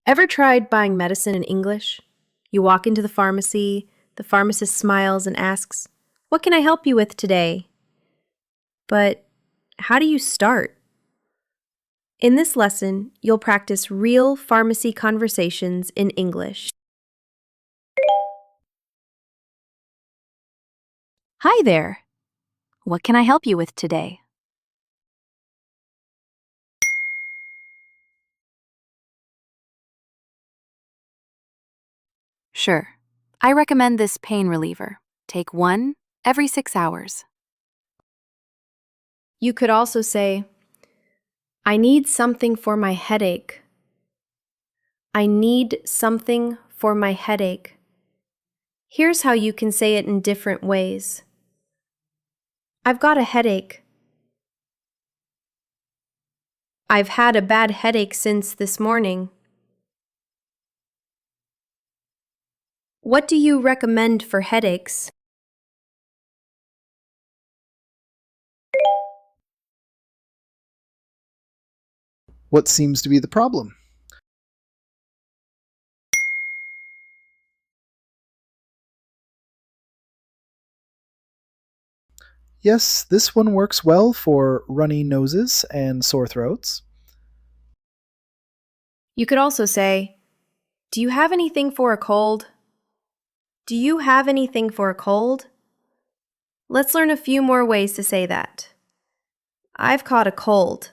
Ever tried buying medicine in English? You walk into the pharmacist smiles and asks, "What can I help you with today?" But how do you start? In this lesson, you'll practice real pharmacy conversations in English. Hi there. What can I help you with today? Sure. I recommend this pain reliever. Take one every 6 hours. You could also say, I need something for my headache. I need something for my headache. Here's how you can say it in different ways. I've got a headache. I've had a bad headache since this morning. What do you recommend for headaches? What seems to be the problem? Yes, this one works well for runny noses and sore throats. You could also say, do you have anything for a cold? Do you have anything for a cold? Let's learn a few more ways to say that. I've caught a cold.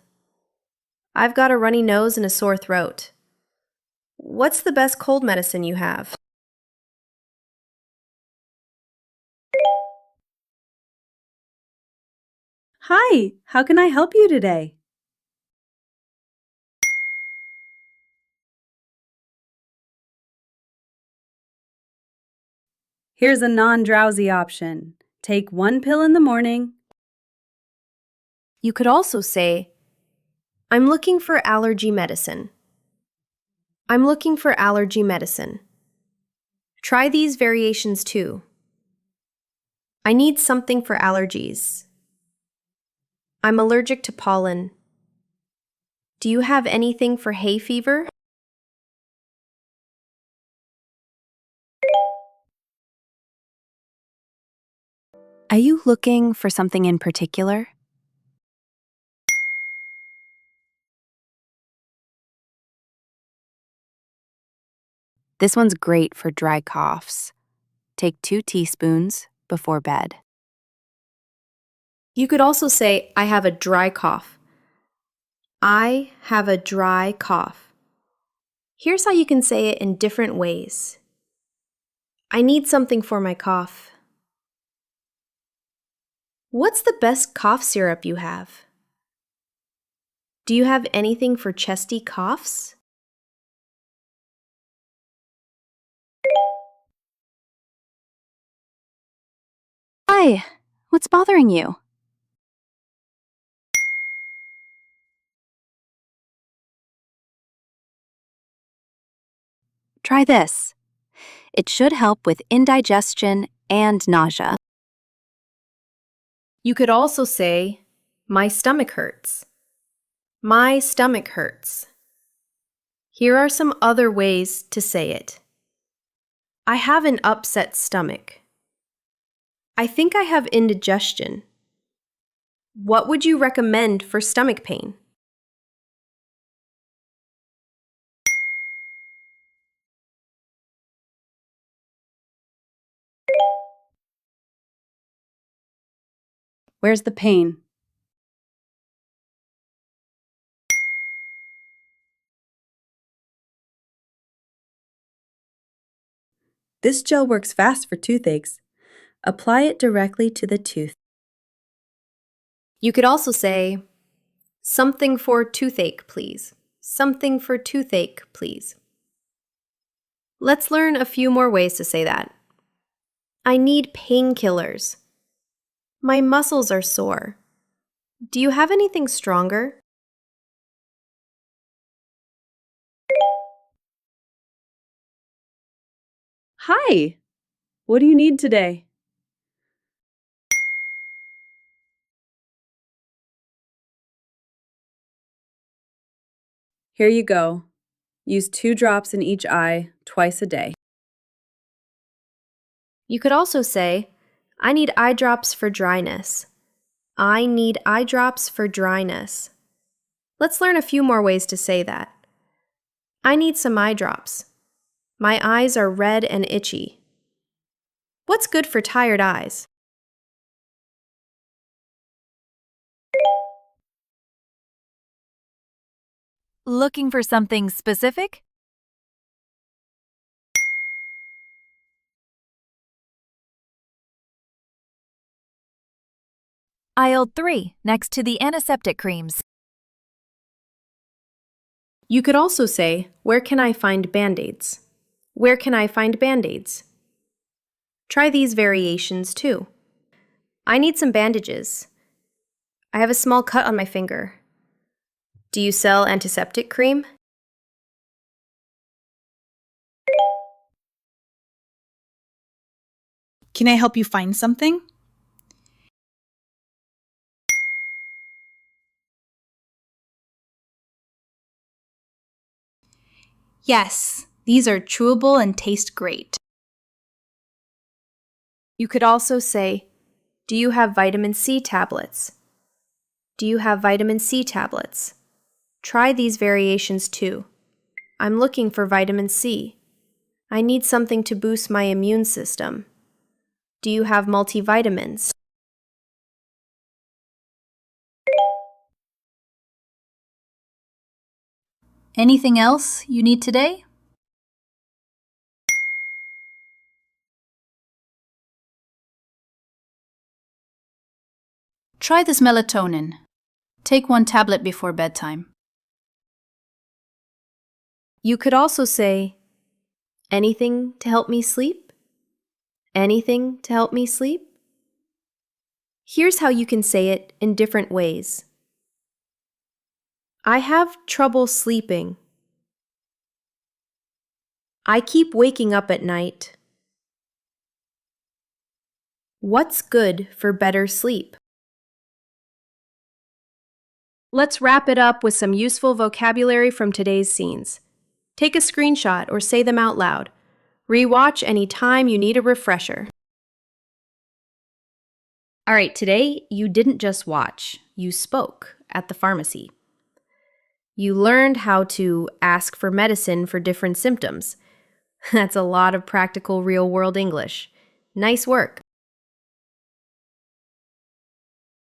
I've got a runny nose and a sore throat. What's the best cold medicine you have? Hi, how can I help you today? Here's a non-drowsy option. Take one pill in the morning. You could also say, I'm looking for allergy medicine. I'm looking for allergy medicine. Try these variations too. I need something for allergies. I'm allergic to pollen. Do you have anything for hay fever? Are you looking for something in particular? This one's great for dry coughs. Take 2 teaspoons before bed. You could also say, I have a dry cough. I have a dry cough. Here's how you can say it in different ways. I need something for my cough. What's the best cough syrup you have? Do you have anything for chesty coughs? Hi, what's bothering you? Try this. It should help with indigestion and nausea. You could also say, my stomach hurts. My stomach hurts. Here are some other ways to say it. I have an upset stomach. I think I have indigestion. What would you recommend for stomach pain? Where's the pain? This gel works fast for toothaches. Apply it directly to the tooth. You could also say, something for toothache, please. Something for toothache, please. Let's learn a few more ways to say that. I need painkillers. My muscles are sore. Do you have anything stronger? Hi, what do you need today? Here you go. Use 2 drops in each eye twice a day. You could also say, I need eye drops for dryness. I need eye drops for dryness. Let's learn a few more ways to say that. I need some eye drops. My eyes are red and itchy. What's good for tired eyes? Looking for something specific? Aisle 3, next to the antiseptic creams. You could also say, where can I find Band-Aids? Where can I find Band-Aids? Try these variations too. I need some bandages. I have a small cut on my finger. Do you sell antiseptic cream? Can I help you find something? Yes, these are chewable and taste great. You could also say, do you have vitamin C tablets? Do you have vitamin C tablets? Try these variations too. I'm looking for vitamin C. I need something to boost my immune system. Do you have multivitamins? Anything else you need today? Try this melatonin. Take 1 tablet before bedtime. You could also say, anything to help me sleep? Anything to help me sleep? Here's how you can say it in different ways. I have trouble sleeping. I keep waking up at night. What's good for better sleep? Let's wrap it up with some useful vocabulary from today's scenes. Take a screenshot or say them out loud. Rewatch any time you need a refresher. All right, today you didn't just watch, you spoke at the pharmacy. You learned how to ask for medicine for different symptoms. That's a lot of practical real-world English. Nice work.